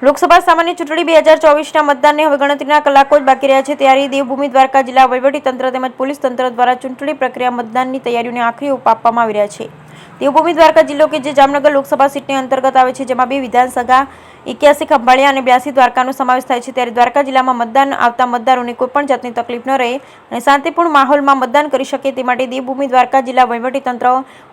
લોકસભા સામાન્ય ચૂંટણી 2024ના મતદાનને હવે ગણતરીના કલાકો જ બાકી રહ્યા છે ત્યારે દેવભૂમિ દ્વારકા જિલ્લા વહીવટીતંત્ર તેમજ પોલીસ તંત્ર દ્વારા ચૂંટણી પ્રક્રિયા મતદાનની તૈયારીઓને આખરી ઓપ આપવામાં આવી રહ્યા છે। દેવભૂમિ દ્વારકા જિલ્લો કે જે જામનગર લોકસભા સીટની અંતર્ગત આવે છે, જેમાં 2 વિધાનસભા 81 ખંભાળિયા અને 82 દ્વારકાનો સમાવેશ થાય છે, ત્યારે દ્વારકા જિલ્લામાં મતદાન આવતા મતદારોને કોઈપણ જાતની તકલીફ ન રહે અને શાંતિપૂર્ણ માહોલમાં મતદાન કરી શકે તે માટે દેવભૂમિ દ્વારકા જિલ્લા વહીવટીતંત્ર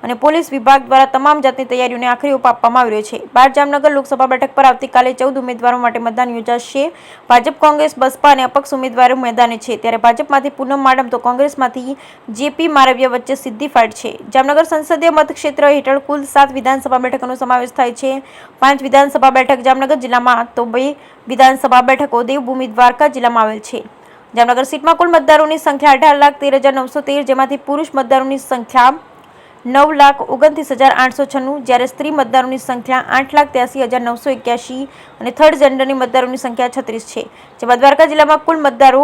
અને પોલીસ વિભાગ દ્વારા તમામ જાતની તૈયારીઓને આખરી ઓપ આપવામાં આવી રહ્યો છે। 12 જામનગર લોકસભા બેઠક પર આવતીકાલે 14 ઉમેદવારો માટે મતદાન યોજાશે। ભાજપ, કોંગ્રેસ, બસપા અને અપક્ષ ઉમેદવારો મેદાને છે, ત્યારે ભાજપમાંથી પૂનમ માડમ તો કોંગ્રેસમાંથી જેપી મારવિયા વચ્ચે સીધી ફાઇટ છે। જામનગર સંસદીય મતક્ષેત્ર હેઠળ કુલ 7 વિધાનસભા બેઠકોનો સમાવેશ થાય છે। 5 વિધાનસભા બેઠક જામનગર જિલ્લામાં તો 2 વિધાનસભા બેઠકો દેવભૂમિ દ્વારકા જિલ્લામાં આવેલ છે। જામનગર સીટમાં કુલ મતદારોની સંખ્યા 18,13,913, જેમાંથી પુરુષ મતદારોની સંખ્યા 9,29,896, જ્યારે સ્ત્રી મતદારોની સંખ્યા 8,83,981 અને થર્ડ જેન્ડરની મતદારોની સંખ્યા 36 છે। જેમાં દ્વારકા જિલ્લામાં કુલ મતદારો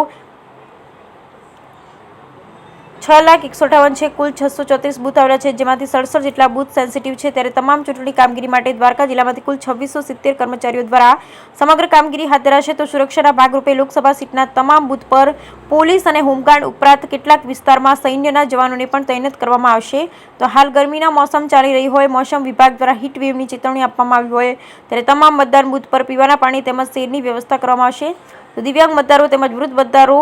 6,158 છે। કુલ 634 બૂથ આવેલા છે, જેમાંથી 67 જેટલા બૂથ સેન્સિટિવ છે, ત્યારે તમામ ચૂંટણી કામગીરી માટે દ્વારકા જિલ્લામાંથી કુલ 2670 કર્મચારીઓ દ્વારા સમગ્ર કામગીરી હાથ ધરાશે। તો સુરક્ષાના ભાગરૂપે લોકસભા સીટના તમામ બૂથ પર પોલીસ અને હોમગાર્ડ ઉપરાંત કેટલાક વિસ્તારમાં સૈન્યના જવાનોને પણ તૈનાત કરવામાં આવશે। તો હાલ ગરમીના મોસમ ચાલી રહી હોય, મોસમ વિભાગ દ્વારા હીટ વેવની ચેતવણી આપવામાં આવી હોય, ત્યારે તમામ મતદાન બૂથ પર પીવાના પાણી તેમજ શેરની વ્યવસ્થા કરવામાં આવશે। તો દિવ્યાંગ મતદારો તેમજ વૃદ્ધ મતદારો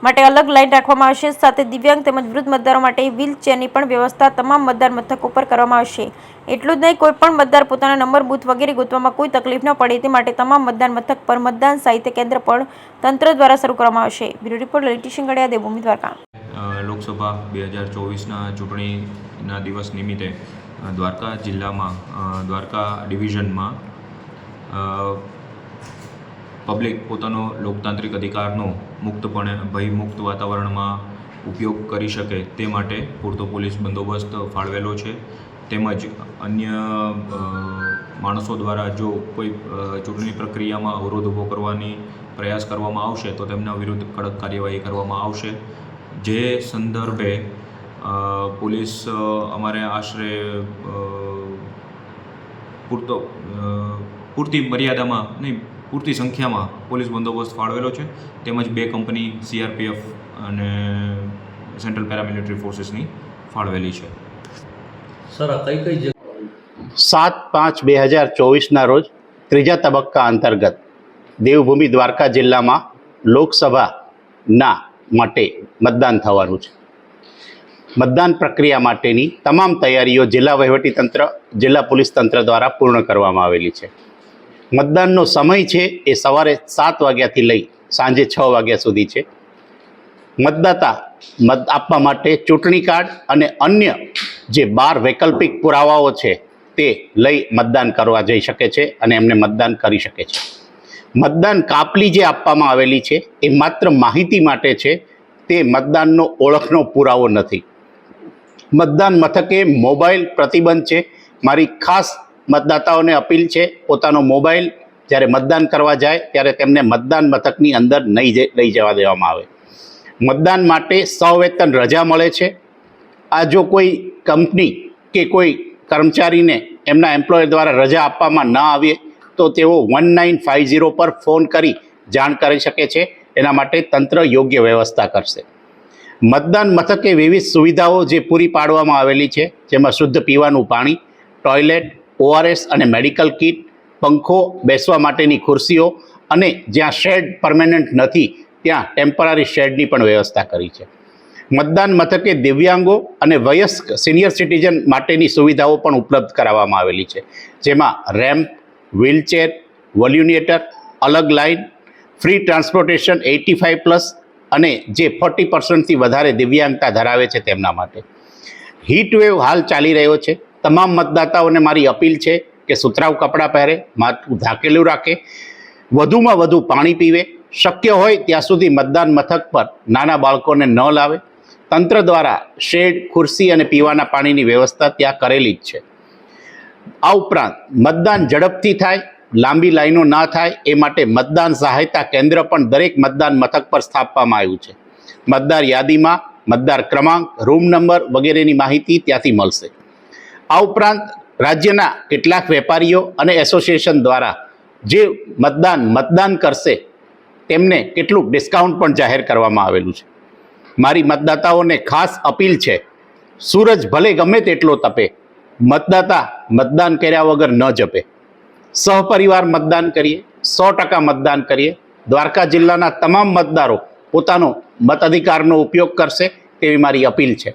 માટે અલગ લાઈન રાખવામાં આવશે, સાથે દિવ્યાંગ તેમજ વૃદ્ધ મતદારો માટે વ્હીલચેરની પણ વ્યવસ્થા તમામ મતદાન મથકો પર કરવામાં આવશે। એટલું જ નહીં, કોઈ પણ મતદાર પોતાના નંબર બૂથ વગેરે ગોતવામાં કોઈ તકલીફ ન પડે તે માટે તમામ મતદાન મથક પર મતદાન સાહિત્ય કેન્દ્ર પણ તંત્ર દ્વારા શરૂ કરવામાં આવશે। Bureau report Lalit Shingadiya, Devbhumi Dwarka. લોકસભા 2024ના ચૂંટણીના દિવસ નિમિત્તે દ્વારકા જિલ્લામાં દ્વારકા ડિવિઝનમાં પબ્લિક પોતાનો લોકતાંત્રિક અધિકારનો મુક્તપણે ભયમુક્ત વાતાવરણમાં ઉપયોગ કરી શકે તે માટે પૂરતો પોલીસ બંદોબસ્ત ફાળવેલો છે, તેમજ અન્ય માણસો દ્વારા જો કોઈ ચૂંટણી પ્રક્રિયામાં અવરોધ ઊભો કરવાની પ્રયાસ કરવામાં આવશે તો તેમના વિરુદ્ધ કડક કાર્યવાહી કરવામાં આવશે। જે સંદર્ભે પોલીસ અમારે આશરે પૂરતી મર્યાદામાં નહીં પૂરતી સંખ્યામાં પોલીસ બંદોબસ્ત ફાળવેલો છે, તેમજ 2 કંપની CRPF અને સેન્ટ્રલ પેરામિલિટરી ફોર્સીસની ફાળવેલી છે। સર, આ કઈ જગ્યા 7/5/2024ના રોજ ત્રીજા તબક્કા અંતર્ગત દેવભૂમિ દ્વારકા જિલ્લામાં લોકસભાના માટે મતદાન થવાનું છે। મતદાન પ્રક્રિયા માટેની તમામ તૈયારીઓ જિલ્લા વહીવટીતંત્ર, જિલ્લા પોલીસ તંત્ર દ્વારા પૂર્ણ કરવામાં આવેલી છે। મતદાનનો સમય છે એ સવારે 7 વાગ્યાથી લઈ સાંજે 6 વાગ્યા સુધી છે। મતદાતા મત આપવા માટે ચૂંટણી કાર્ડ અને અન્ય જે 12 વૈકલ્પિક પુરાવાઓ છે તે લઈ મતદાન કરવા જઈ શકે છે અને એમને મતદાન કરી શકે છે। મતદાન કાપલી જે આપવામાં આવેલી છે એ માત્ર માહિતી માટે છે, તે મતદાનનો ઓળખનો પુરાવો નથી। મતદાન મથકે મોબાઈલ પ્રતિબંધ છે। મારી ખાસ મતદાતાઓને અપીલ છે, પોતાનો મોબાઈલ જ્યારે મતદાન કરવા જાય ત્યારે તેમને મતદાન મથકની અંદર નહીં લઈ જવા દેવામાં આવે। મતદાન માટે સવેતન રજા મળે છે। આ જો કોઈ કંપની કે કોઈ કર્મચારીને એમના એમ્પ્લોયર દ્વારા રજા આપવામાં ન આવે તો તેઓ 1950 પર ફોન કરી જાણ કરી શકે છે। એના માટે તંત્ર યોગ્ય વ્યવસ્થા કરશે। મતદાન મથકે વિવિધ સુવિધાઓ જે પૂરી પાડવામાં આવેલી છે, જેમાં શુદ્ધ પીવાનું પાણી, ટોયલેટ, ORS અને મેડિકલ કિટ, પંખો, બેસવા માટેની ખુરશીઓ અને જ્યાં શેડ પરમેનન્ટ નથી ત્યાં ટેમ્પરરી શેડની પણ વ્યવસ્થા કરી છે। મતદાન મથકે દિવ્યાંગો અને વયસ્ક સિનિયર સિટીઝન માટેની સુવિધાઓ પણ ઉપલબ્ધ કરાવવામાં આવેલી છે, જેમાં રેમ્પ, વ્હીલચેર, વોલ્યુનિએટર, અલગ લાઇન, ફ્રી ટ્રાન્સપોર્ટેશન 85+ અને જે 40%થી વધારે દિવ્યાંગતા ધરાવે છે તેમના માટે। હીટ વેવ હાલ ચાલી રહ્યો છે। તમામ મતદાતાઓને મારી અપીલ છે કે સુતરાઉ કપડાં પહેરે, માથું ઢાંકેલું રાખે, વધુમાં વધુ પાણી પીવે, શક્ય હોય ત્યાં સુધી મતદાન મથક પર નાના બાળકોને ન લાવે। તંત્ર દ્વારા શેડ, ખુરશી અને પીવાના પાણીની વ્યવસ્થા ત્યાં કરેલી જ છે। આ ઉપરાંત મતદાન ઝડપથી થાય, લાંબી લાઈનો ના થાય એ માટે મતદાન સહાયતા કેન્દ્ર પણ દરેક મતદાન મથક પર સ્થાપવામાં આવ્યું છે। મતદાર યાદીમાં મતદાર ક્રમાંક, રૂમ નંબર વગેરેની માહિતી ત્યાંથી મળશે। આ ઉપરાંત રાજ્યના કેટલાક વેપારીઓ અને એસોસિએશન દ્વારા જે મતદાન કરશે તેમને કેટલુંક ડિસ્કાઉન્ટ પણ જાહેર કરવામાં આવેલું છે. મારી મતદાતાઓને ખાસ અપીલ છે, સૂરજ ભલે ગમે તેટલો તપે, મતદાતા મતદાન કર્યા વગર ન જપે. સહપરિવાર મતદાન કરીએ, 100% મતદાન કરીએ. દ્વારકા જિલ્લાના તમામ મતદારો પોતાનો મતાધિકારનો ઉપયોગ કરશે તેવી મારી અપીલ છે.